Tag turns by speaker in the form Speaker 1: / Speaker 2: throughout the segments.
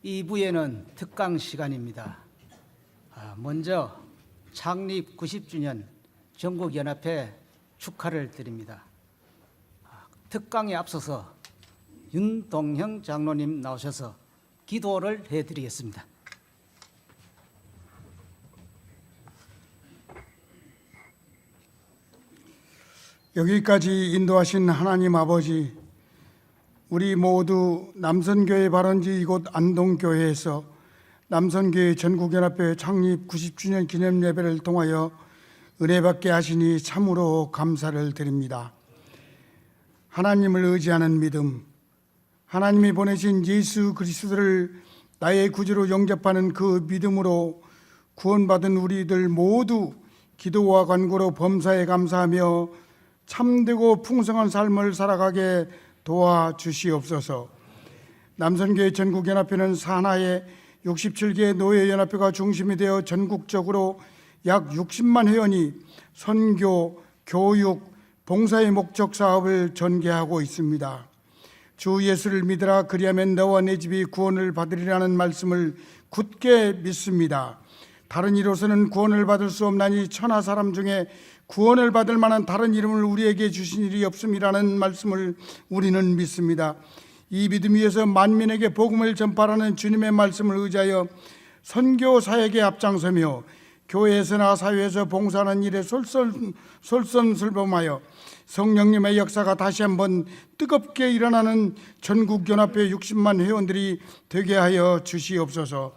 Speaker 1: 2부에는 특강 시간입니다. 먼저 창립 90주년 전국연합회 축하를 드립니다. 특강에 앞서서 윤동형 장로님 나오셔서 기도를 해드리겠습니다.
Speaker 2: 여기까지 인도하신 하나님 아버지, 우리 모두 남선교회 발원지 이곳 안동교회에서 남선교회 전국연합회 창립 90주년 기념 예배를 통하여 은혜 받게 하시니 참으로 감사를 드립니다. 하나님을 의지하는 믿음, 하나님이 보내신 예수 그리스도를 나의 구주로 영접하는 그 믿음으로 구원받은 우리들 모두 기도와 간구로 범사에 감사하며 참되고 풍성한 삶을 살아가게 도와주시옵소서. 남선교회 전국연합회는 산하의 67개 노예연합회가 중심이 되어 전국적으로 약 60만 회원이 선교, 교육, 봉사의 목적 사업을 전개하고 있습니다. 주 예수를 믿으라, 그리하면 너와 내 집이 구원을 받으리라는 말씀을 굳게 믿습니다. 다른 이로서는 구원을 받을 수 없나니 천하 사람 중에 구원을 받을 만한 다른 이름을 우리에게 주신 일이 없음이라는 말씀을 우리는 믿습니다. 이 믿음 위에서 만민에게 복음을 전파하는 주님의 말씀을 의지하여 선교 사역에 앞장서며 교회에서나 사회에서 봉사하는 일에 솔선슬범하여 성령님의 역사가 다시 한번 뜨겁게 일어나는 전국연합회 60만 회원들이 되게 하여 주시옵소서.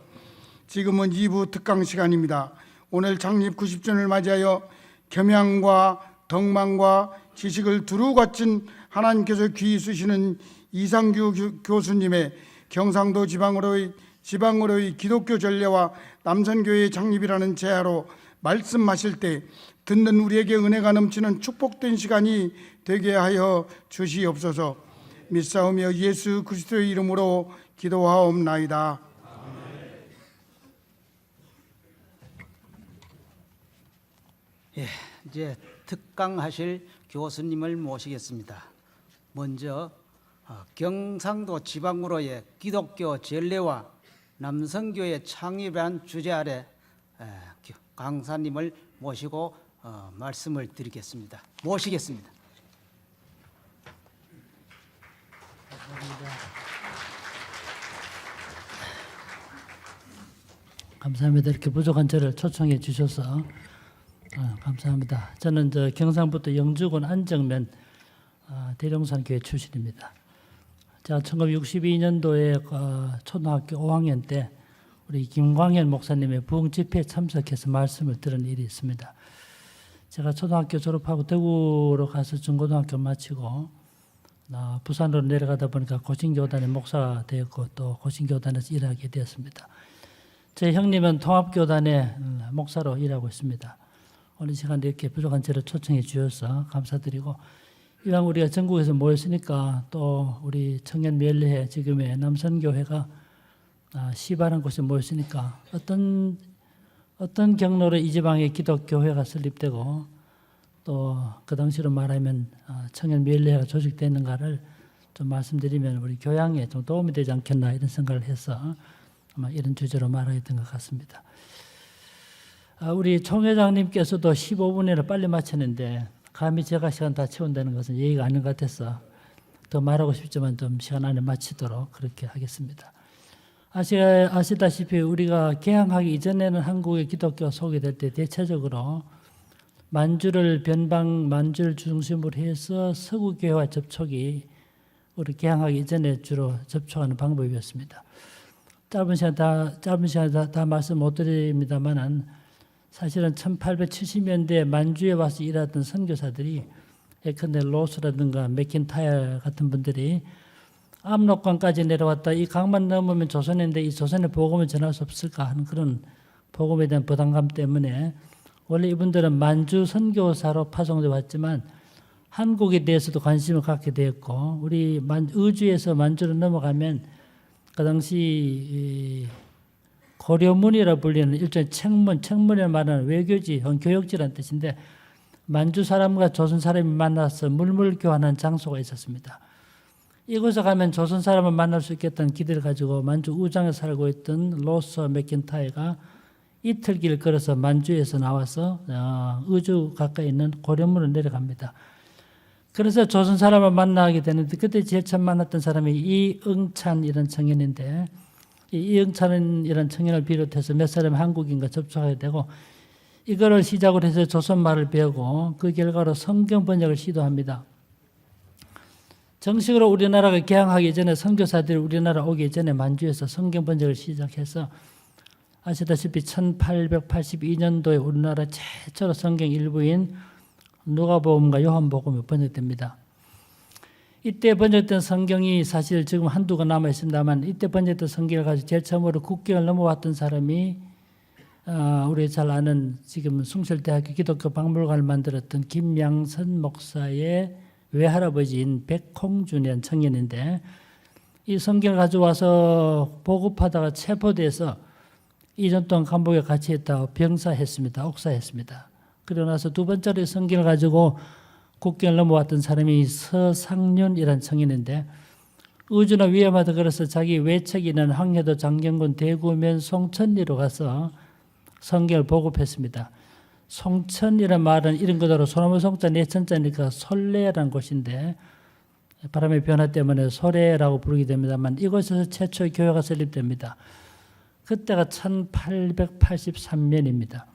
Speaker 2: 지금은 2부 특강 시간입니다. 오늘 창립 90주년을 맞이하여 겸양과 덕망과 지식을 두루 갖춘 하나님께서 귀히 쓰시는 이상규 교수님의 경상도 지방으로의 기독교 전례와 남선교회의 창립이라는 제야로 말씀하실 때 듣는 우리에게 은혜가 넘치는 축복된 시간이 되게 하여 주시옵소서. 믿사오며 예수 그리스도의 이름으로 기도하옵나이다.
Speaker 1: 이제 특강하실 교수님을 모시겠습니다. 먼저 경상도 지방으로의 기독교 전례와 남선교회 창립이라는 주제 아래 강사님을 모시고 말씀을 드리겠습니다. 모시겠습니다.
Speaker 3: 감사합니다. 이렇게 부족한 저를 초청해 주셔서 감사합니다. 저는 경상북도 영주군 안정면 대룡산 교회 출신입니다. 제가 1962년도에 초등학교 5학년 때 우리 김광현 목사님의 부흥 집회에 참석해서 말씀을 들은 일이 있습니다. 제가 초등학교 졸업하고 대구로 가서 중고등학교 마치고 부산으로 내려가다 보니까 고신교단의 목사가 되었고 또 고신교단에서 일하게 되었습니다. 제 형님은 통합교단의 목사로 일하고 있습니다. 오늘 시간에 이렇게 부족한 저를 초청해 주셔서 감사드리고, 이왕 우리가 전국에서 모였으니까 또 우리 청년매일회 지금의 남선교회가 시발한 곳에 모였으니까 어떤 경로로 이 지방에 기독교회가 설립되고 또 그 당시로 말하면 청년매일회가 조직됐는가를 좀 말씀드리면 우리 교양에 좀 도움이 되지 않겠나 이런 생각을 해서 아마 이런 주제로 말하였던 것 같습니다. 우리 총회장님께서도 15분이나 빨리 마치는데 감히 제가 시간 다 채운다는 것은 예의가 아닌 것 같아서 더 말하고 싶지만 좀 시간 안에 마치도록 그렇게 하겠습니다. 아시다시피 우리가 개항하기 이전에는 한국의 기독교가 소개될 때 대체적으로 만주를 중심으로 해서 서구교회와 접촉이 우리 개항하기 이전에 주로 접촉하는 방법이었습니다. 짧은 시간 다 말씀 못 드립니다만은 사실은 1870년대에 만주에 와서 일하던 선교사들이 예컨대 로스라든가 맥킨타이어 같은 분들이 압록강까지 내려왔다. 이 강만 넘으면 조선인데 이 조선의 복음을 전할 수 없을까 하는 그런 복음에 대한 부담감 때문에 원래 이분들은 만주 선교사로 파송돼 왔지만 한국에 대해서도 관심을 갖게 되었고, 우리 의주에서 만주로 넘어가면 그 당시 고려문이라 불리는 일종의 책문이라 말하는 외교지, 교역지라는 뜻인데 만주 사람과 조선 사람이 만나서 물물 교환한 장소가 있었습니다. 이곳에 가면 조선 사람을 만날 수 있겠다는 기대를 가지고 만주 우장에 살고 있던 로서 맥킨타이가 이틀 길 걸어서 만주에서 나와서 의주 가까이 있는 고려문으로 내려갑니다. 그래서 조선 사람을 만나게 되는데 그때 제일 처음 만났던 사람이 이응찬이라는 청년인데 이응찬이라는 청년을 비롯해서 몇 사람이 한국인과 접촉하게 되고 이거를 시작으로 해서 조선말을 배우고 그 결과로 성경 번역을 시도합니다. 정식으로 우리나라가 개항하기 전에 선교사들이 우리나라 오기 전에 만주에서 성경 번역을 시작해서 아시다시피 1882년도에 우리나라 최초로 성경 일부인 누가복음과 요한복음이 번역됩니다. 이때 번역된 성경이 사실 지금 한두 권 남아 있습니다만 이때 번역된 성경을 가지고 제일 처음으로 국경을 넘어왔던 사람이 우리 잘 아는 지금 숭실대학교 기독교 박물관을 만들었던 김양선 목사의 외할아버지인 백홍준이라는 청년인데 이 성경을 가져와서 보급하다가 체포돼서 2년 동안 감옥에 같이 있다가 병사했습니다. 옥사했습니다. 그러고 나서 두 번째로 성경을 가지고 국경을 넘어왔던 사람이 서상륜이라는 청년인데 의주나 위험하다 그래서 자기 외척이 있는 황해도 장경군 대구면 송천리로 가서 성경을 보급했습니다. 송천이라는 말은 이런 그대로 소나무 송자 내천자니까 솔레라는 곳인데 바람의 변화 때문에 소래라고 부르게 됩니다만 이곳에서 최초의 교회가 설립됩니다. 그때가 1883년입니다.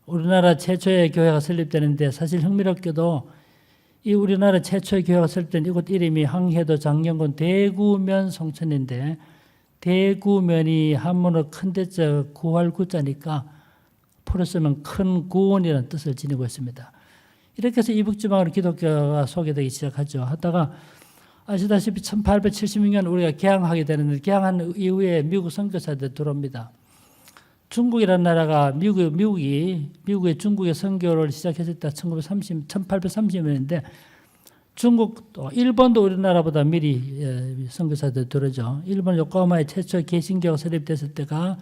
Speaker 3: 우리나라 최초의 교회가 설립되는데 사실 흥미롭게도 이 우리나라 최초의 교회가 설립된 이곳 이름이 황해도 장경군 대구면 송천인데 대구면이 한문으로 큰 대자 구할 구자니까 풀어 쓰면 큰 구원이라는 뜻을 지니고 있습니다. 이렇게 해서 이북지방으로 기독교가 소개되기 시작하죠. 하다가 아시다시피 1876년 우리가 개항하게 되는데 개항한 이후에 미국 선교사들 들어옵니다. 중국이라는 나라가 미국의 중국의 선교를 시작했을 때 1830년인데 중국도 일본도 우리나라보다 미리 선교사들 들어오죠. 일본 요코하마에 최초 개신교가 설립됐을 때가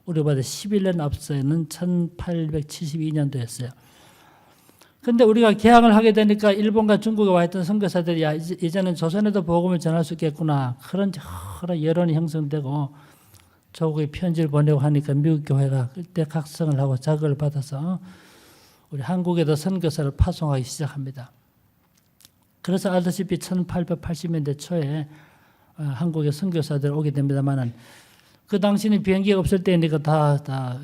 Speaker 3: 우리보다 11년 앞서는 1872년도였어요. 근데 우리가 개항을 하게 되니까 일본과 중국에 와 있던 선교사들이 야, 이제는 조선에도 복음을 전할 수 있겠구나. 그런 여러 여론이 형성되고 조국에 편지를 보내고 하니까 미국 교회가 그때 각성을 하고 자극을 받아서 우리 한국에도 선교사를 파송하기 시작합니다. 그래서 알다시피 1880년대 초에 한국에 선교사들 오게 됩니다만은 그 당시는 비행기가 없을 때니까 다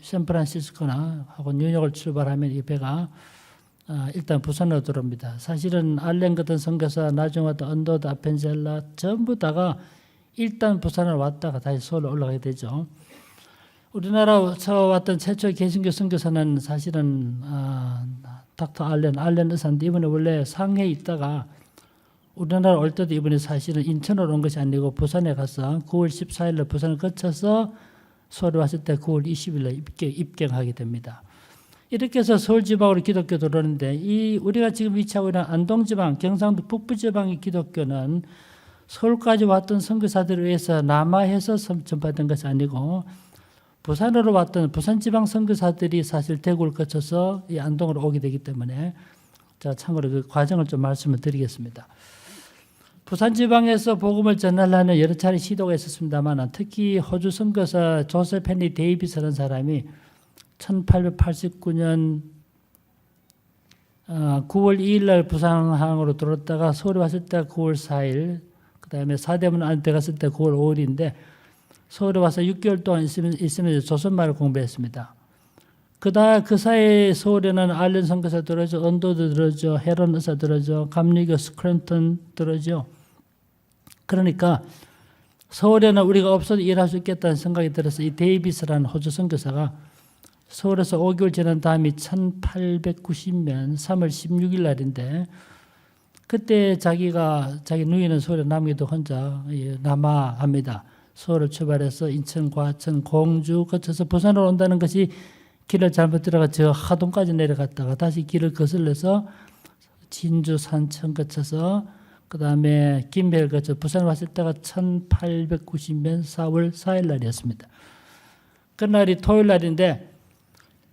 Speaker 3: 샌프란시스코나 하고 뉴욕을 출발하면 이 배가 일단 부산으로 들어옵니다. 사실은 알렌 같은 선교사, 나중에 왔던 언더드, 아펜젤라 전부 다가 일단 부산을 왔다가 다시 서울로 올라가게 되죠. 우리나라에서 왔던 최초의 개신교 선교사는 사실은 닥터 알렌 의사인데 이번에 원래 상해에 있다가 우리나라 올 때도 이번에 사실은 인천으로 온 것이 아니고 부산에 가서 9월 14일날 부산을 거쳐서 서울에 왔을 때 9월 20일날 입경하게 됩니다. 이렇게 해서 서울 지방으로 기독교 들어오는데 이 우리가 지금 위치하고 있는 안동 지방, 경상도 북부 지방의 기독교는 서울까지 왔던 선교사들에 의해서 남하해서 전파된 것이 아니고 부산으로 왔던 부산 지방 선교사들이 사실 대구를 거쳐서 이 안동으로 오게 되기 때문에 자 참고로 그 과정을 좀 말씀을 드리겠습니다. 부산 지방에서 복음을 전하려는 여러 차례 시도가 있었습니다만 특히 호주 선교사 조셉 헨리 데이비스라는 사람이 1889년 9월 2일 날 부산항으로 들어왔다가 서울에 왔을 때 9월 4일 그 다음에 사대문 안에 갔을 때 9월 5일인데 서울에 와서 6개월 동안 있으면서 조선말을 공부했습니다. 그 사이에 서울에는 알렌 선교사 들어오죠. 언더도 들어오죠. 헤런 의사 들어오죠. 감리교 스크랜턴 들어오죠. 그러니까 서울에는 우리가 없어도 일할 수 있겠다는 생각이 들어서 이 데이비스라는 호주 선교사가 서울에서 5개월 지난 다음이 1890년 3월 16일 날인데 그때 자기 누이는 서울에 남기도 혼자 남아합니다. 서울을 출발해서 인천, 과천, 공주 거쳐서 부산으로 온다는 것이 길을 잘못 들어가 저 하동까지 내려갔다가 다시 길을 거슬러서 진주, 산천 거쳐서 그 다음에 김해를 거쳐 부산 왔을 때가 1890년 4월 4일 날이었습니다. 그날이 토요일 날인데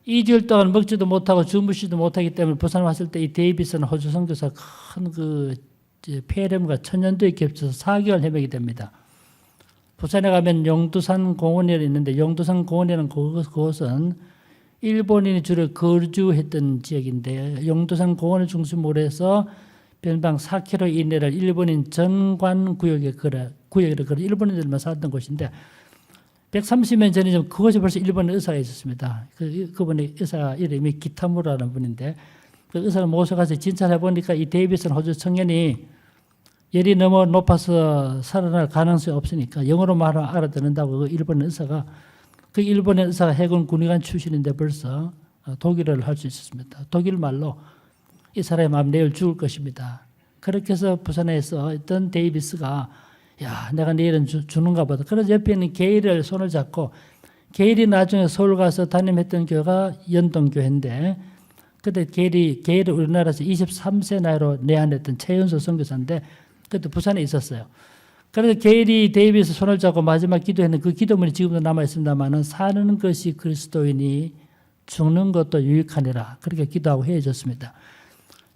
Speaker 3: 2주일 동안 먹지도 못하고 주무시도 못하기 때문에 부산 왔을 때 이 데이비스는 호주 선교사 큰 폐렴과 천연두에 겹쳐서 4개월 회복이 됩니다. 부산에 가면 용두산 공원이 있는데 용두산 공원이라는 그곳은 일본인이 주로 거주했던 지역인데 용두산 공원을 중심으로 해서 변방 4km 이내를 일본인 전관구역에 걸어 일본인들만 살았던 곳인데 130년 전이면 그곳에 벌써 일본 의사가 있었습니다. 그분의 의사 이름이 기타무라는 분인데 그 의사를 모셔가서 진찰해 보니까 이 데이비슨 호주 청년이 열이 너무 높아서 살아날 가능성이 없으니까 영어로 말하면 알아듣는다고 그 일본 의사가 그 일본의 의사가 해군 군의관 출신인데 벌써 독일어를 할 수 있었습니다. 독일 말로 이 사람의 마음 내일 죽을 것입니다. 그렇게 해서 부산에서 있던 데이비스가 야 내가 내일은 죽는가 보다. 그래서 옆에 있는 게일을 손을 잡고 게일이 나중에 서울 가서 담임했던 교회가 연동교회인데 그때 게일을 우리나라에서 23세 나이로 내한했던 최연소 선교사인데 그때 부산에 있었어요. 그래서 게일이 데이비스 손을 잡고 마지막 기도했는 그 기도문이 지금도 남아있습니다만 사는 것이 그리스도이니 죽는 것도 유익하니라 그렇게 기도하고 헤어졌습니다.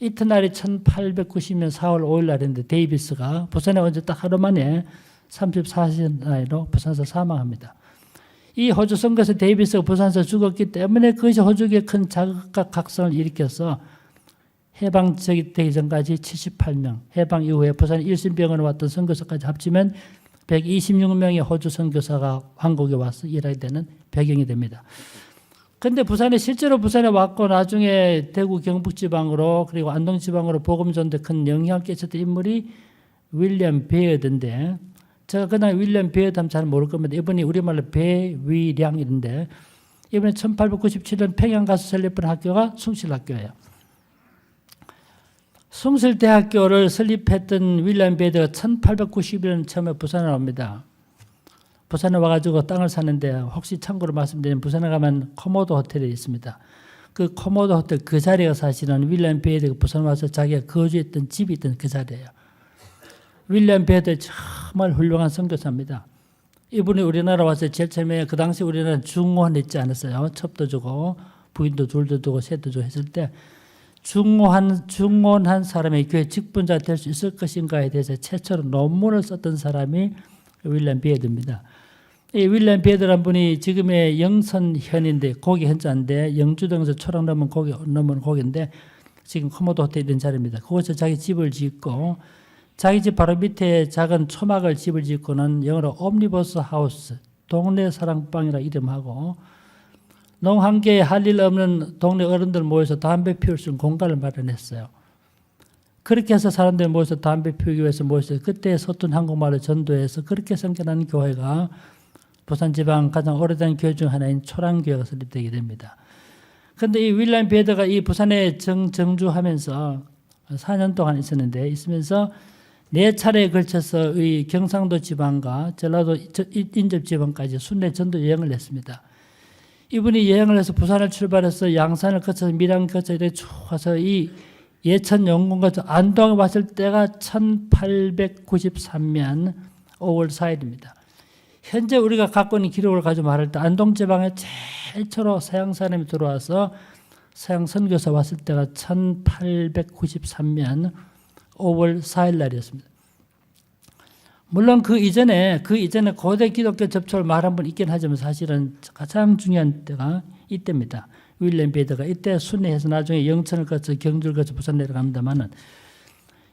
Speaker 3: 이튿날이 1890년 4월 5일 날인데 데이비스가 부산에 온 지 딱 하루 만에 34세 나이로 부산에서 사망합니다. 이 호주 선거에서 데이비스가 부산에서 죽었기 때문에 그것이 호주에 큰 자극과 각성을 일으켜서 해방되기 전까지 78명, 해방 이후에 부산 일신병원에 왔던 선교사까지 합치면 126명의 호주 선교사가 한국에 와서 일하게 되는 배경이 됩니다. 그런데 실제로 부산에 왔고 나중에 대구 경북지방으로 그리고 안동지방으로 복음전도에 큰 영향을 끼쳤던 인물이 윌리엄 베어드인데 제가 그날 윌리엄 베어드 하면 잘 모를 겁니다. 이분이 우리말로 배위량인데 이번에 1897년 평양 가서 설립한 학교가 숭실학교예요. 숭실대학교를 설립했던 윌리엄 베어드가 1891년 처음에 부산에 옵니다. 부산에 와가지고 땅을 사는데 혹시 참고로 말씀드리면 부산에 가면 코모도 호텔이 있습니다. 그 코모도 호텔 그 자리가 사실은 윌리엄 베어드가 부산 와서 자기가 거주했던 집이 있던 그 자리예요. 윌리엄 베어드 정말 훌륭한 선교사입니다. 이분이 우리나라 와서 제일 처음에 그 당시 우리나라는 중고한 있지 않았어요. 첩도 주고 부인도 둘도 두고 셋도 주고 했을 때 중고한 사람이 교회 직분자 될 수 있을 것인가에 대해서 최초로 논문을 썼던 사람이 윌리엄 베어드입니다. 이 윌리엄 베어드라는 분이 지금의 영선현인데 고기 현자인데 영주동에서 초락 넘은 고기인데 지금 코모도 호텔 이런 자리입니다. 그곳에 자기 집을 짓고 자기 집 바로 밑에 작은 초막을 집을 짓고는 영어로 옴니버스 하우스 동네 사랑방이라 이름하고 농한 개에 할 일 없는 동네 어른들 모여서 담배 피울 수 있는 공간을 마련했어요. 그렇게 해서 사람들이 모여서 담배 피우기 위해서 모였어요. 그때 서툰 한국말을 전도해서 그렇게 생겨난 교회가 부산지방 가장 오래된 교회 중 하나인 초랑교회가 설립되게 됩니다. 그런데 이 윌리엄 베어드가 이 부산에 정주하면서 4년 동안 있으면서 4차례에 걸쳐서 이 경상도 지방과 전라도 인접 지방까지 순례 전도 여행을 했습니다. 이분이 여행을 해서 부산을 출발해서 양산을 거쳐서 밀양 거쳐 이렇게 쭉 와서 이 예천 영군 거쳐 안동에 왔을 때가 1893년 5월 4일입니다. 현재 우리가 갖고 있는 기록을 가지고 말할 때 안동 지방에 최초로 서양 사람이 들어와서 서양 선교사 왔을 때가 1893년 5월 4일 날이었습니다. 물론 그 이전에 고대 기독교 접촉을 말한 분 있긴 하지만 사실은 가장 중요한 때가 이때입니다. 윌리엄 베어드가 이때 순회해서 나중에 영천을 거쳐 경주를 거쳐 부산 내려갑니다만은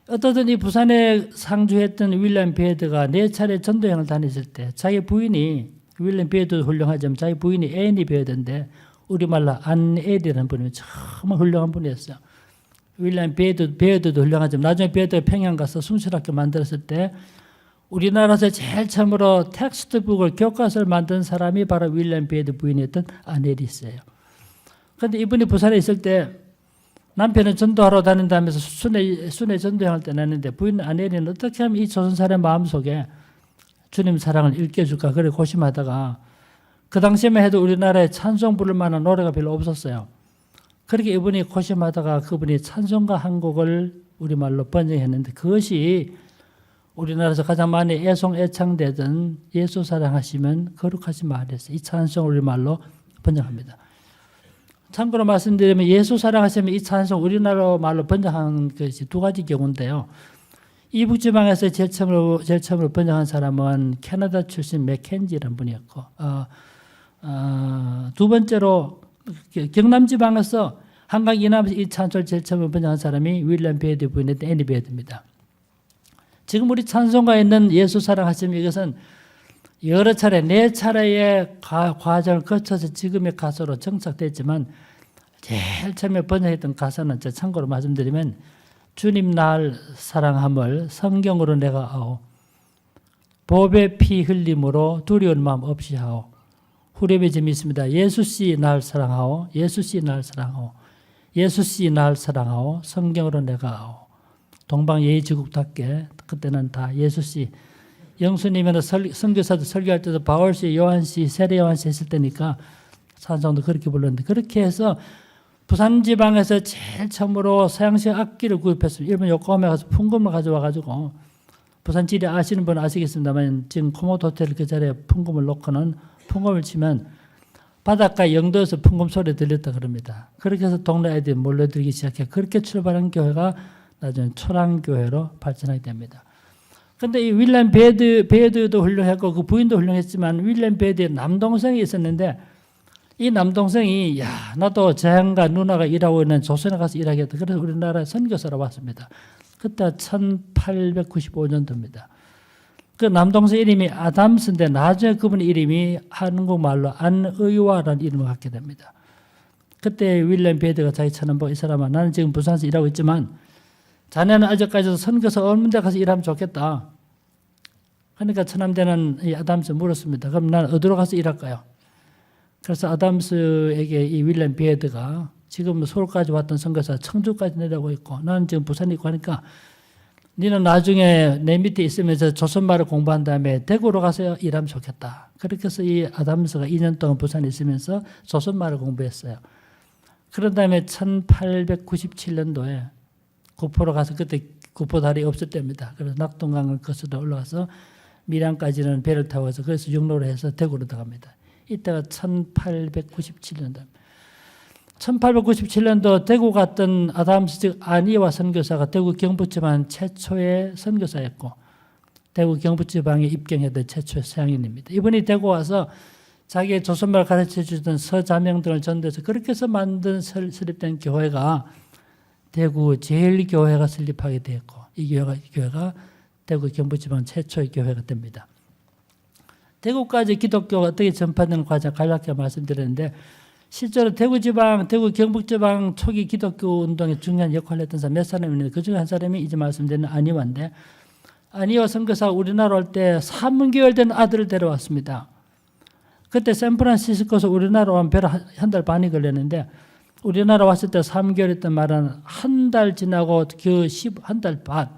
Speaker 3: 어떠든 이 부산에 상주했던 윌리엄 베어드가 4차례 전도여행을 다녔을 때 자기 부인이 윌리엄 베어드도 훌륭하지만 자기 부인이 애니 베어드인데 우리말로 안애리라는 분이 정말 훌륭한 분이었어요. 윌리엄 베어드도 훌륭하지만 나중에 베어드가 평양 가서 숭실학교 만들었을 때 우리나라에서 제일 처음으로 텍스트북을 교과서를 만든 사람이 바로 윌리엄 베어드 부인이었던 아네리스예요. 그런데 이분이 부산에 있을 때 남편은 전도하러 다닌다면서 순회 전도행을 떠났는데 부인 아네리는 어떻게 하면 이 조선사람의 마음속에 주님 사랑을 일깨줄까 그래 고심하다가 그 당시에만 해도 우리나라에 찬송 부를 만한 노래가 별로 없었어요. 그렇게 이분이 고심하다가 그분이 찬송가 한 곡을 우리말로 번역했는데 그것이 우리나라에서 가장 많이 애송애창되던 예수 사랑하시면 거룩하신 말이었어요. 이 찬송을 우리말로 번역합니다. 참고로 말씀드리면 예수 사랑하시면 이 찬송 우리나라 말로 번역한 것이 2가지 경우인데요. 이북 지방에서 제일 처음으로 번역한 사람은 캐나다 출신 맥켄지라는 분이었고, 두 번째로 경남 지방에서 한강 이남에서 이 찬송을 제일 처음으로 번역한 사람이 윌리엄 베이드 부인의 애니 베이드입니다. 지금 우리 찬송가에 있는 예수 사랑하심, 이것은 여러 차례, 4차례의 과정을 거쳐서 지금의 가사로 정착됐지만 제일 처음에 번역했던 가사는 참고로 말씀드리면 주님 날 사랑함을 성경으로 내가 아오, 보배 피 흘림으로 두려운 마음 없이 하오. 후렴에 점이 있습니다. 예수씨 날 사랑하오, 예수씨 날 사랑하오, 예수씨 날 사랑하오, 성경으로 내가 아오. 동방예의지국답게 그때는 다 예수씨, 영수님은 선교사도 설교할 때도 바울씨, 요한씨, 세례 요한씨 했을 때니까 찬송도 그렇게 불렀는데, 그렇게 해서 부산 지방에서 제일 처음으로 서양식 악기를 구입했습니다. 일본 요코하마에 가서 풍금을 가져와 가지고, 부산 지리 아시는 분은 아시겠습니다만 지금 코모도 호텔 그 자리에 풍금을 놓고는 풍금을 치면 바닷가 영도에서 풍금 소리 들렸다 그럽니다. 그렇게 해서 동네 애들이 몰려들기 시작해. 그렇게 출발한 교회가 나중에 초랑교회로 발전하게 됩니다. 근데 이 윌리엄 베이드도 훌륭했고 그 부인도 훌륭했지만 윌리엄 베이드의 남동생이 있었는데, 이 남동생이 나도 재향과 누나가 일하고 있는 조선에 가서 일하겠다. 그래서 우리나라에 선교사로 왔습니다. 그때 1895년도입니다. 그 남동생 이름이 아담스인데 나중에 그분 이름이 한국말로 안의화라는 이름을 갖게 됩니다. 그때 윌리엄 베이드가 자기 처남 보고, 이 사람아, 나는 지금 부산에서 일하고 있지만 자네는 아직까지도 선교사 없는 데 가서 일하면 좋겠다. 그러니까 처남되는 이 아담스 물었습니다. 그럼 난 어디로 가서 일할까요? 그래서 아담스에게 이 윌리엄 베이드가 지금 서울까지 왔던 선교사 청주까지 내려오고 있고 나는 지금 부산에 있고 하니까 너는 나중에 내 밑에 있으면서 조선말을 공부한 다음에 대구로 가서 일하면 좋겠다. 그렇게 해서 이 아담스가 2년 동안 부산에 있으면서 조선말을 공부했어요. 그런 다음에 1897년도에 구포로 가서, 그때 구포 다리 없을 때입니다. 그래서 낙동강을 거슬러 올라가서 밀양까지는 배를 타고 가서 그래서 육로로 해서 대구로 들어갑니다. 이때가 1897년도. 1897년도 대구 갔던 아담스 즉 안희와 선교사가 대구 경북지방 최초의 선교사였고 대구 경북지방에 입경했던 최초의 서양인입니다. 이분이 대구 와서 자기의 조선말 가르쳐주던 서자명들을 전도해서 그렇게 해서 만든 설립된 교회가 대구 제일교회가 설립하게 되었고 이 교회가 대구 경북지방 최초의 교회가 됩니다. 대구까지 기독교가 어떻게 전파되는 과정 간략하게 말씀드렸는데, 실제로 대구 경북지방 초기 기독교 운동에 중요한 역할을 했던 사람 몇 사람이 있는데 그중에 한 사람이 이제 말씀드리는 안희화인데, 안희화 선교사가 우리나라 올 때 3개월 된 아들을 데려왔습니다. 그때 샌프란시스코에서 우리나라 온 배로 한 달 반이 걸렸는데, 우리나라 왔을 때 3개월 했던 말은 한 달 지나고 한 달 반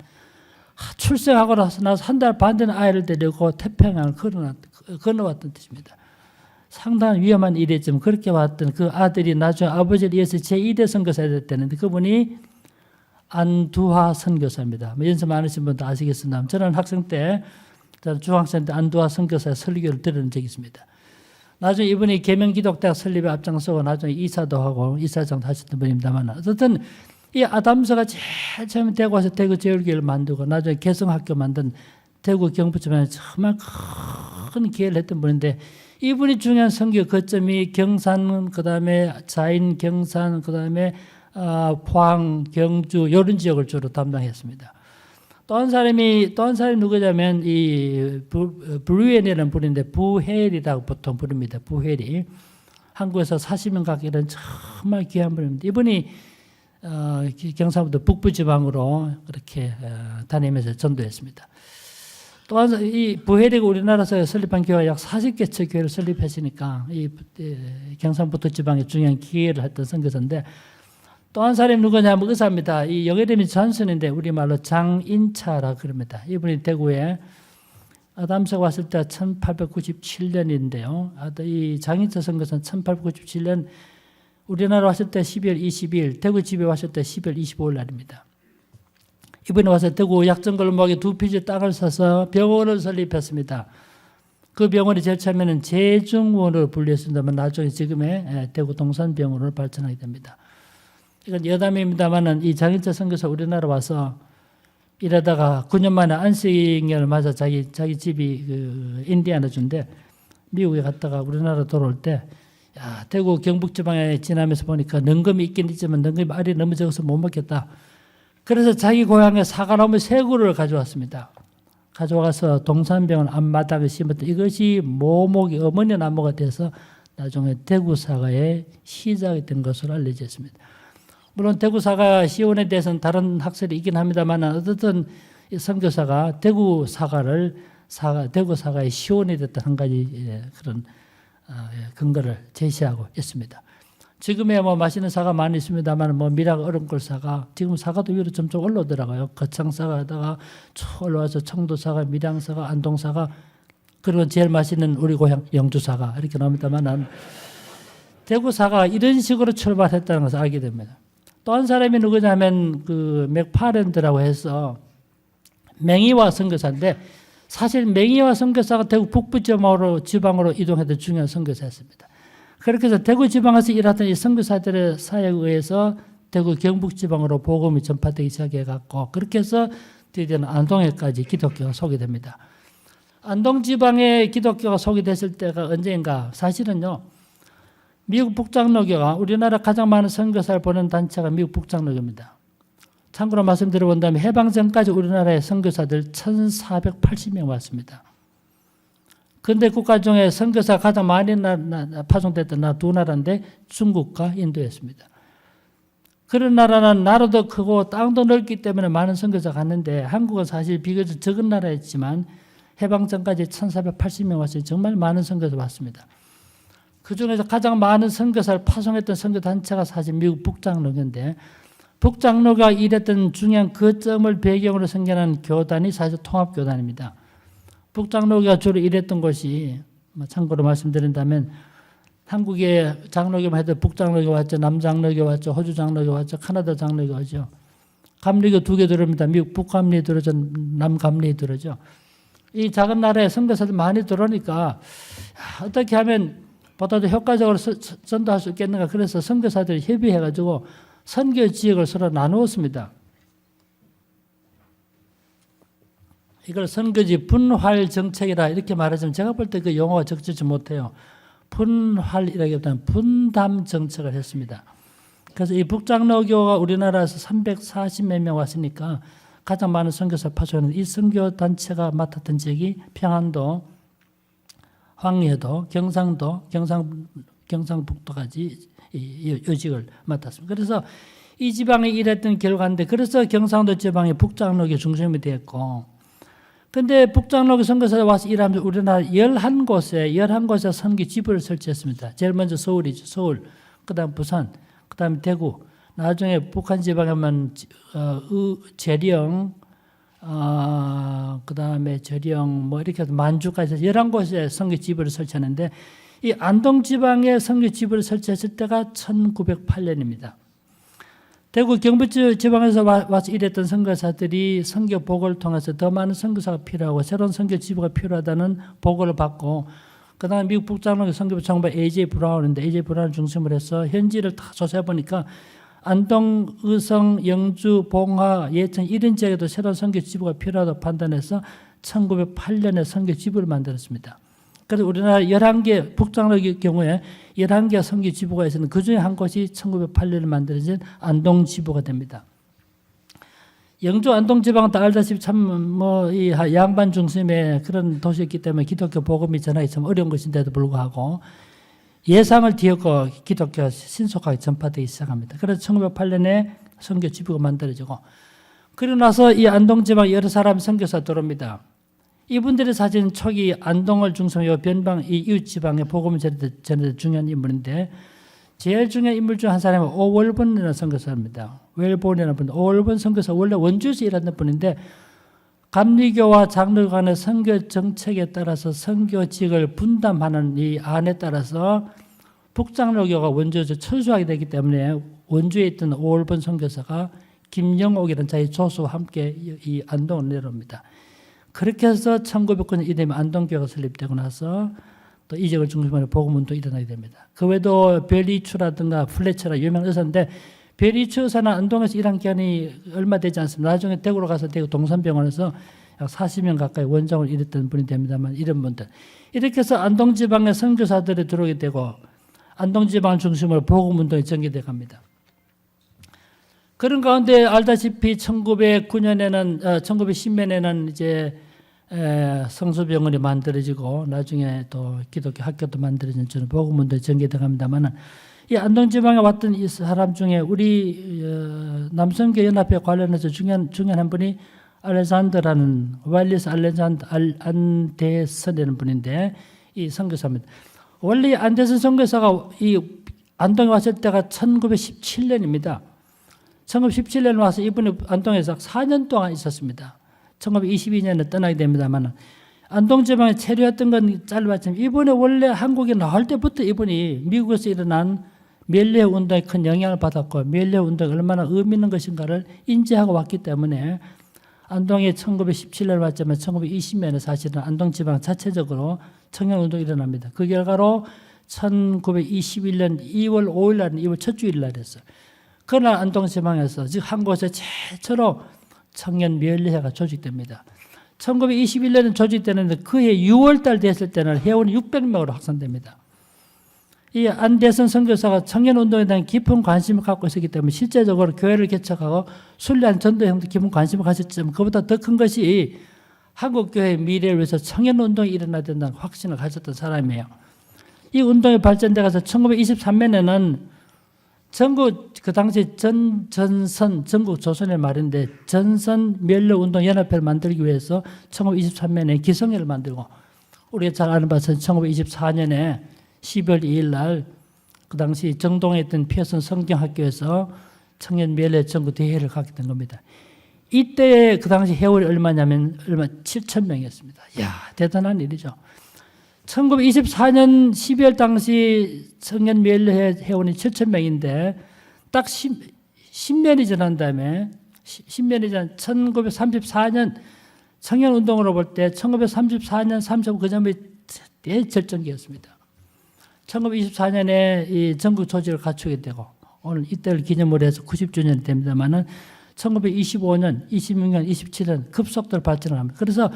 Speaker 3: 출생하고 나서 한 달 반 된 아이를 데리고 태평양을 건너왔던 뜻입니다. 상당히 위험한 일이었지만 그렇게 왔던 그 아들이 나중에 아버지를 이어서 제2대 선교사가 됐다는데 그분이 안두화 선교사입니다. 연세 많으신 분도 아시겠습니다. 저는 학생 때, 저는 중학생 때 안두화 선교사의 설교를 들은 적이 있습니다. 나중에 이분이 계명기독대학 설립에 앞장서고 나중에 이사도 하고 이사장도 하셨던 분입니다만, 어쨌든 이 아담스가 제일 처음에 대구 와서 대구 제일교회를 만들고 나중에 개성학교 만든 대구 경북지방에 정말 큰 기회를 했던 분인데, 이분이 중요한 선교 거점이 경산, 그 다음에 자인, 경산, 그 다음에 포항, 경주 이런 지역을 주로 담당했습니다. 또 한 사람이 누구냐면 이 브루엔이라는 분인데 부헬이라고 보통 부릅니다. 부헬이 한국에서 40년 가까이는 정말 귀한 분입니다. 이분이 경상북도 북부지방으로 그렇게 다니면서 전도했습니다. 또한 이 부헬이가 우리나라에서 설립한 교회가 약 40개 교회를 설립했으니까 이 경상북도 지방에 중요한 기회를 했던 선교사인데, 또 한 사람이 누구냐면 의사입니다. 이 영어 이름이 존슨인데 우리말로 장인차라 그럽니다. 이분이 대구에 아담스가 왔을 때 1897년인데요. 이 장인차 선교사는 1897년 우리나라 왔을 때 12월 22일, 대구 집에 왔을 때 12월 25일 날입니다. 이분이 와서 대구 약정골목에 2피지 땅을 사서 병원을 설립했습니다. 그 병원이 제일 처음에는 제중원으로 분류했습니다만 나중에 지금의 대구 동산병원으로 발전하게 됩니다. 이건 여담입니다만은 이 장인차 선교사 우리나라 와서 이러다가 9년 만에 안식년을 맞아 자기 집이 그 인디애나주인데 미국에 갔다가 우리나라 돌아올 때 야, 대구 경북 지방에 지나면서 보니까 능금이 있긴 있지만 능금이 알이 너무 적어서 못 먹겠다. 그래서 자기 고향에 사과나무 3그루를 가져왔습니다. 가져와서 동산병원 앞마당에 심었던 이것이 모목이 어머니 나무가 돼서 나중에 대구 사과의 시작이 된 것으로 알려져 있습니다. 물론 대구 사과 시원에 대해서는 다른 학설이 있긴 합니다만 어쨌든 선교사가 대구 사과의 시원이 됐던 한 가지 그런 근거를 제시하고 있습니다. 지금에 뭐 맛있는 사과 많이 있습니다만 뭐 미락 얼음골 사과 지금 사과도 위로 점점 올라오더라고요. 거창 사과다가 쭉 올라와서 청도 사과, 밀양 사과, 안동 사과 그리고 제일 맛있는 우리 고향 영주 사과 이렇게 나옵니다만 대구 사과가 이런 식으로 출발했다는 것을 알게 됩니다. 또 한 사람이 누구냐면 그 맥파렌드라고 해서 맹이와 선교사인데 사실 맹이와 선교사가 대구 북부 지방으로 이동했던 중요한 선교사였습니다. 그렇게 해서 대구 지방에서 일하던 이 선교사들의 사역에 의해서 대구 경북 지방으로 복음이 전파되기 시작해갖고 그렇게 해서 드디어는 안동에까지 기독교가 소개됩니다. 안동 지방에 기독교가 소개됐을 때가 언제인가? 사실은요. 미국 북장로교가 우리나라 가장 많은 선교사를 보낸 단체가 미국 북장로교입니다. 참고로 말씀드려본다면 해방 전까지 우리나라의 선교사들 1480명 왔습니다. 근대 국가 중에 선교사가 가장 많이 파송됐던 두 나라인데 중국과 인도였습니다. 그런 나라는 나라도 크고 땅도 넓기 때문에 많은 선교사가 갔는데 한국은 사실 비교적 적은 나라였지만 해방 전까지 1480명 왔어요. 정말 많은 선교사 왔습니다. 그중에서 가장 많은 선교사를 파송했던 선교단체가 사실 미국 북장로교인데 북장로가 일했던 중요한 거점을 배경으로 생겨난 교단이 사실 통합교단입니다. 북장로교가 주로 일했던 곳이 참고로 말씀드린다면 한국에 장로교만 해도 북장로교 왔죠. 남장로교 왔죠. 호주장로교 왔죠. 카나다 장로교 왔죠. 감리교 2개 들어옵니다. 미국 북감리 들어오죠. 남감리 들어오죠. 이 작은 나라에 선교사들 많이 들어오니까 어떻게 하면 보다 더 효과적으로 전도할 수 있겠는가. 그래서 선교사들이 협의해가지고 선교 지역을 서로 나누었습니다. 이걸 선교지 분활 정책이라 이렇게 말하지만 제가 볼 때 그 용어가 적절치 못해요. 분활이라기보다는 분담 정책을 했습니다. 그래서 이 북장로교가 우리나라에서 340몇 명 왔으니까 가장 많은 선교사 파송하는 이 선교 단체가 맡았던 지역이 평안도, 황해도, 경상도, 경상북도까지 이 요직을 맡았습니다. 그래서 이 지방에 일했던 결과인데 그래서 경상도 지방이 북장로교 중심이 되었고 근데 북장로교 선교사가 와서 일하면서 우리나라 11곳에 선교 지부를 설치했습니다. 제일 먼저 서울이죠. 서울, 그 다음 부산, 그 다음에 대구, 나중에 북한 지방에 하면 재령, 그 다음에 재령, 뭐 이렇게 해서 만주까지 해서 11곳에 선교 지부를 설치하는데 이 안동 지방에 선교 지부를 설치했을 때가 1908년입니다. 대구 경북 지방에서 와서 일했던 선교사들이 선교 보고를 통해서 더 많은 선교사가 필요하고 새로운 선교 지부가 필요하다는 보고를 받고 그다음에 미국 북장로교 선교부 총괄 A.J. 브라운인데 A.J. 브라운 중심으로 해서 현지를 다 조사해 보니까 안동, 의성, 영주, 봉화, 예천 이런 지역에도 새로운 선교 지부가 필요하다고 판단해서 1908년에 선교 지부를 만들었습니다. 그래서 우리나라 11개 북장로의 경우에 11개 선교 지부가 있었는데 그중에 한 곳이 1908년에 만들어진 안동 지부가 됩니다. 영주 안동 지방은 다 알다시피 참 이 양반 중심의 그런 도시였기 때문에 기독교 복음이 전하기 참 어려운 것인데도 불구하고 예상을 뒤엎고 기독교가 신속하게 전파되기 시작합니다. 그래서 1908년에 선교 지부가 만들어지고 그러고 나서 이 안동 지방 여러 사람 선교사 들어옵니다. 이분들이 사실 초기 안동을 중심으로 변방 이 이웃 지방에 복음을 전하는 중요한 인물인데 제일 중요한 인물 중 한 사람은 오월본이라는 선교사입니다. 웰본이라는 분, 오월본 선교사 원래 원주에서 일하는 분인데 감리교와 장로교 간의 선교 정책에 따라서 선교직을 분담하는 이 안에 따라서 북장로교가 원주에서 철수하게 되기 때문에 원주에 있던 오월본 선교사가 김영옥이라는 자기 조수와 함께 이 안동을 내려옵니다. 그렇게 해서 1909년 이듬해 안동교회가 설립되고 나서 또 이 지역을 중심으로 복음운동이 일어나게 됩니다. 그 외에도 벨리추라든가 플래처라 유명한 의사인데 베리츠 의사는 안동에서 일한 기간이 얼마 되지 않습니다. 나중에 대구로 가서 대구 동산병원에서 약 40년 가까이 원장을 일했던 분이 됩니다만 이런 분들. 이렇게 해서 안동지방의 선교사들이 들어오게 되고 안동지방을 중심으로 복음운동이 전개돼 갑니다. 그런 가운데 알다시피 1910년에는 이제 성수병원이 만들어지고 나중에 또 기독교 학교도 만들어진 저는 복음운동이 전개돼 갑니다만 이 안동지방에 왔던 이 사람 중에 우리 남성교 연합회 관련해서 중요한 한 분이 알렉산더라는 왈리스 알렉산더 안데선이라는 분인데 이 선교사입니다. 원래 안데선 선교사가 이 안동에 왔을 때가 1917년입니다. 1917년에 와서 이분이 안동에서 4년 동안 있었습니다. 1922년에 떠나게 됩니다만 안동지방에 체류했던 건 짧았지만 이분이 원래 한국에 나올 때부터 이분이 미국에서 일어난 멜리해 운동에 큰 영향을 받았고 멜리해 운동이 얼마나 의미 있는 것인가를 인지하고 왔기 때문에 안동에 1917년에 왔지만 1920년에 사실은 안동지방 자체적으로 청년운동이 일어납니다. 그 결과로 1921년 2월 5일 날 2월 첫 주일 날이었어요. 그날 안동지방에서 즉 한국에서 최초로 청년 멸리회가 조직됩니다. 1921년에 조직되는데 그해 6월 달 됐을 때는 회원이 600명으로 확산됩니다. 이 안대선 선교사가 청년운동에 대한 깊은 관심을 갖고 있었기 때문에 실제적으로 교회를 개척하고 순례한 전도형도 깊은 관심을 가졌지만 그보다 더 큰 것이 한국교회의 미래를 위해서 청년운동이 일어나야 된다는 확신을 가졌던 사람이에요. 이 운동이 발전돼 가서 1923년에는 전국 그 당시 전선 전국 조선의 말인데 전선 멸로운동 연합회를 만들기 위해서 1923년에 기성회를 만들고 우리가 잘 아는 바처럼 1924년에 12월 2일 날 그 당시 정동에 있던 피어슨 성경학교에서 청년 멸례 전국 대회를 갖게 된 겁니다. 이때 그 당시 회원이 얼마냐면 7,000명이었습니다. 이야 대단한 일이죠. 1924년 12월 당시 청년 멸례 회원이 7,000명인데 딱 10년이 지난 다음에 10년이 지난 1934년 청년운동으로 볼 때 1934년 35 그 전에 대절정기였습니다. 1924년에 이 전국 조직을 갖추게 되고 오늘 이때를 기념으로 해서 90주년이 됩니다만은 1925년, 26년, 27년 급속도로 발전을 합니다. 그래서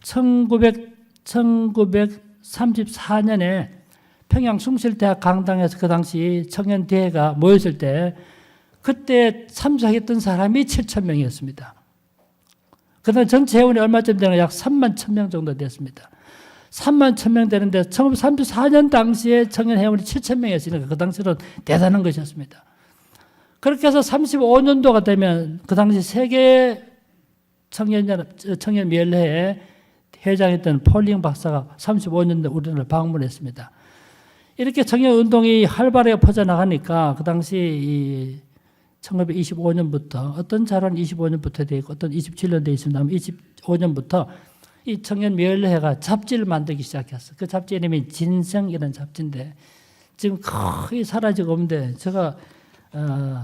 Speaker 3: 1934년에 평양 숭실대학 강당에서 그 당시 청년대회가 모였을 때 그때 참석했던 사람이 7,000명이었습니다. 그다음 전체 회원이 얼마쯤 되나 약 3만 1,000명 정도 됐습니다. 3만 1,000명 되는데 1934년 당시에 청년 회원이 7,000명이었으니까 그 당시로 대단한 것이었습니다. 그렇게 해서 35년도가 되면 그 당시 세계 청년미엘회의 회장했던 폴링 박사가 35년도에 우리나라를 방문했습니다. 이렇게 청년운동이 활발하게 퍼져나가니까 그 당시 1925년부터 어떤 자료는 25년부터 되어 있고 어떤 27년 되어 있습니다. 25년부터 이 청년미엘회가 잡지를 만들기 시작했어요. 그 잡지 이름이 진생이라는 잡지인데 지금 거의 사라지고 없는데 제가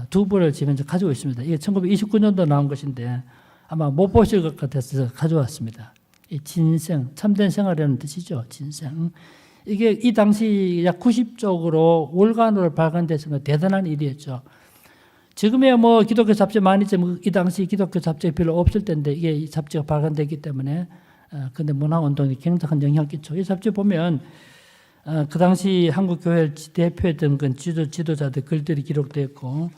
Speaker 3: 두 부를 지금 가지고 있습니다. 이게 1929년도 나온 것인데 아마 못 보실 것 같아서 가져왔습니다. 이 진생, 참된 생활이라는 뜻이죠. 진생. 이게 이 당시 약 90쪽으로 월간으로 발간돼서 대단한 일이었죠. 지금이야 뭐 기독교 잡지 많이 있지만 이 당시 기독교 잡지가 별로 없을 텐데 이게 이 잡지가 발간됐기 때문에 근데 문화운동에 굉장한 영향을 끼쳐. 이 잡지 보면 그 당시 한국교회를 대표했던 그 지도자들 글들이 기록되어 있고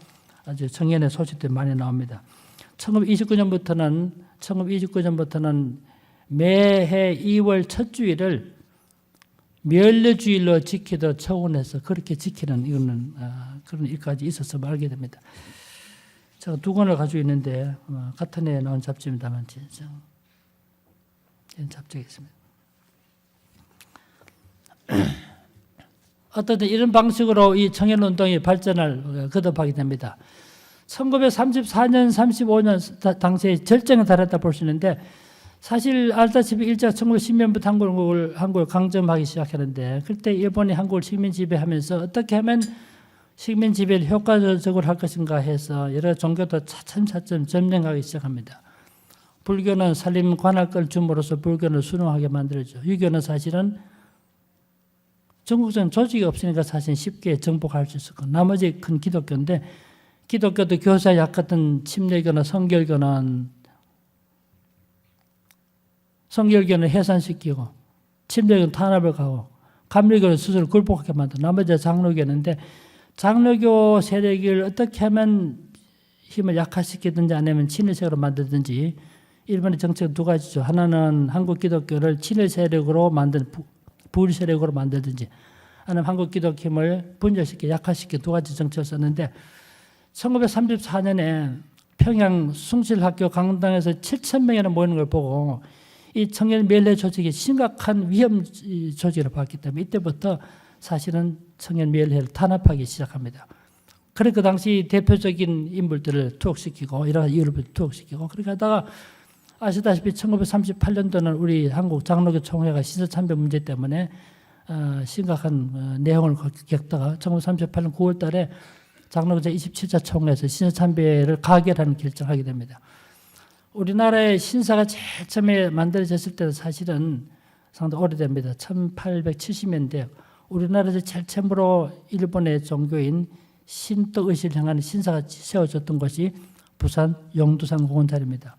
Speaker 3: 아주 청년의 소식들이 많이 나옵니다. 1929년부터는 매해 2월 첫 주일을 멸례주일로 지키도록 처원해서 그렇게 지키는 이거는 그런 일까지 있어서 알게 됩니다. 제가 두 권을 가지고 있는데 같은 해에 나온 잡지입니다만 진짜 이런 잡지가 있습니다. 어떤 이런 방식으로 이 청년운동이 발전을 거듭하게 됩니다. 1934년, 35년 당시에 절정에 달했다 볼 수 있는데 사실 알다시피 일제가 1910년부터 한국을 강점하기 시작하는데 그때 일본이 한국을 식민 지배하면서 어떻게 하면 식민 지배를 효과적으로 할 것인가 해서 여러 종교도 차츰차츰 점령하기 시작합니다. 불교는 살림 관할권을 줌으로써 불교를 순응하게 만들었죠. 유교는 사실은 전국적인 조직이 없으니까 사실 쉽게 정복할 수 있었고 나머지 큰 기독교인데 기독교도 교사 약같은 침례교나 성결교는 해산시키고 침례교는 탄압을 가고 감리교는 스스로 굴복하게 만들고 나머지가 장로교인데 장로교 세력을 어떻게 하면 힘을 약화시키든지 아니면 친일 세력으로 만들든지 일본의 정책은 두 가지죠. 하나는 한국 기독교를 친일 세력으로 만든 부일 세력으로 만들든지 아니면 한국 기독교 힘을 분열시켜 약화시켜 두 가지 정책을 썼는데 1934년에 평양 숭실학교 강당에서 7,000명이나 모이는 걸 보고 이 청년 멸례 조직이 심각한 위험 조직으로 봤기 때문에 이때부터 사실은 청년 멸례를 탄압하기 시작합니다. 그래 그 당시 대표적인 인물들을 투옥시키고 여러 가지 이유를 투옥시키고 그렇게 하다가 아시다시피 1938년도는 우리 한국 장로교 총회가 신사참배 문제 때문에 심각한 내용을 겪다가 1938년 9월 달에 장로교 제27차 총회에서 신사참배를 가결하는 결정을 하게 됩니다. 우리나라의 신사가 제일 처음에 만들어졌을 때는 사실은 상당히 오래됩니다. 1870년대 우리나라에서 제일 처음으로 일본의 종교인 신떡의식을 향하는 신사가 세워졌던 것이 부산 용두산 공원 자리입니다.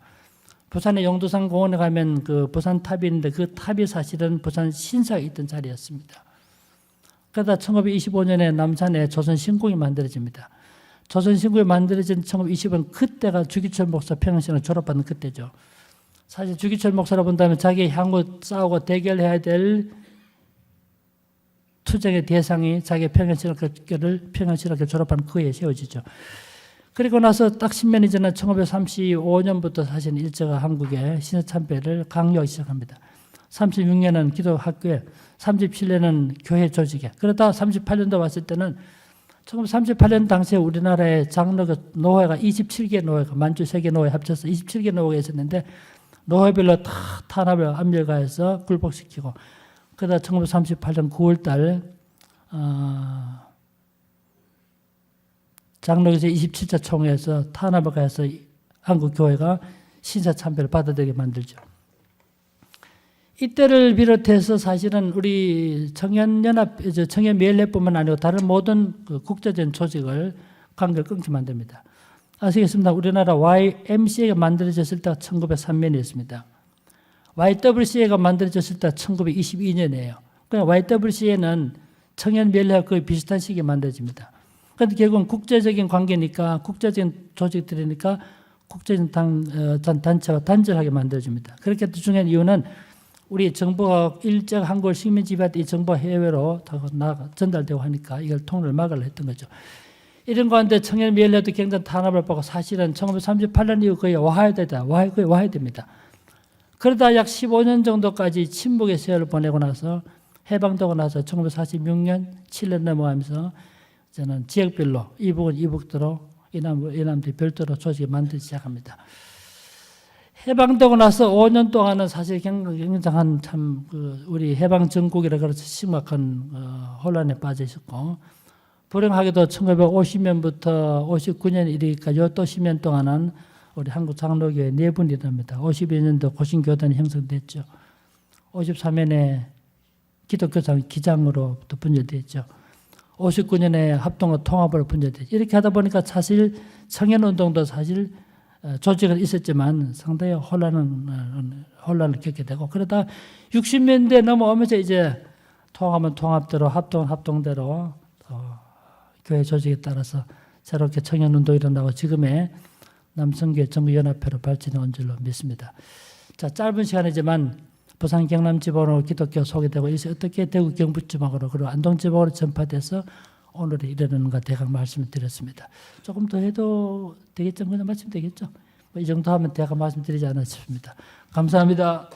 Speaker 3: 부산의 용두산 공원에 가면 그 부산 탑이 있는데 그 탑이 사실은 부산 신사가 있던 자리였습니다. 그러다 1925년에 남산에 조선신궁이 만들어집니다. 조선신궁이 만들어진 1920년 그때가 주기철 목사 평양신을 졸업받는 그때죠. 사실 주기철 목사라 본다면 자기 향후 싸우고 대결해야 될 투쟁의 대상이 자기 평양신학교를 졸업한 그 해에 세워지죠. 그리고 나서 딱 10년이 지난 1935년부터 사실 일제가 한국에 신사참배를 강요하기 시작합니다. 36년은 기독학교에, 37년은 교회 조직에. 그러다 38년도 왔을 때는 1938년 당시에 우리나라의 장로교 노회가 27개 노회가 만주 세계 노회 합쳐서 27개 노회가 있었는데 노회별로 다 탄압을 압력가해서 굴복시키고 그러다 1938년 9월 달 장로교에서 27차 총회에서 탄압을 가해서 한국 교회가 신사참배를 받아들이게 만들죠. 이때를 비롯해서 사실은 우리 청년연합,청년미엘회뿐만 아니고 다른 모든 그 국제적인 조직을 관계를 끊게 만듭니다. 아시겠습니다. 우리나라 YMCA가 만들어졌을 때가 1903년이었습니다. YWCA가 만들어졌을 때가 1922년이에요. 그러니까 YWCA는 청년미엘회와 거의 비슷한 시기에 만들어집니다. 그런데 결국은 국제적인 관계니까 국제적인 조직들이니까 국제적인 단체가 단절하게 만들어집니다. 그렇게 중요한 이유는 우리 정부가 일정 한국을 식민 지배할 때 이 정부가 해외로 전달되고 하니까 이걸 통일을 막으려 했던 거죠. 이런 가운데 청년미엘회도 굉장히 탄압을 받고 사실은 1938년 이후 거의 거의 와해됩니다. 그러다 약 15년 정도까지 침묵의 세월을 보내고 나서 해방되고 나서 1946년 7년 넘어가면서 저는 지역별로 이북은 이북대로 이남도 별도로 조직을 만들기 시작합니다. 해방되고 나서 5년 동안은 사실 굉장한 참 우리 해방 전국이라 그래서 심각한 혼란에 빠져 있었고 불행하게도 1950년부터 59년 이르기까지 또 10년 동안은 우리 한국 장로교회 내분이 됩니다. 52년도 고신교단이 형성됐죠. 53년에 기독교장 기장으로 또 분열됐죠. 59년에 합동과 통합으로 분열됐죠. 이렇게 하다 보니까 사실 청년운동도 사실 조직은 있었지만 상당히 혼란을 겪게 되고 그러다 60년대 넘어오면서 이제 통합은 통합대로 합동은 합동대로 교회 조직에 따라서 새롭게 청년운동이 일어나고 지금의 남성교회 전국연합회로 발전해 온 줄로 믿습니다. 자, 짧은 시간이지만 부산 경남지방으로 기독교 소개되고 이제 어떻게 대구 경북지방으로 그리고 안동지방으로 전파돼서 오늘에 이르는가 대강 말씀을 드렸습니다. 조금 더 해도 되겠죠? 그냥 말씀되겠죠? 이 정도 하면 대강 말씀드리지 않았습니다. 감사합니다.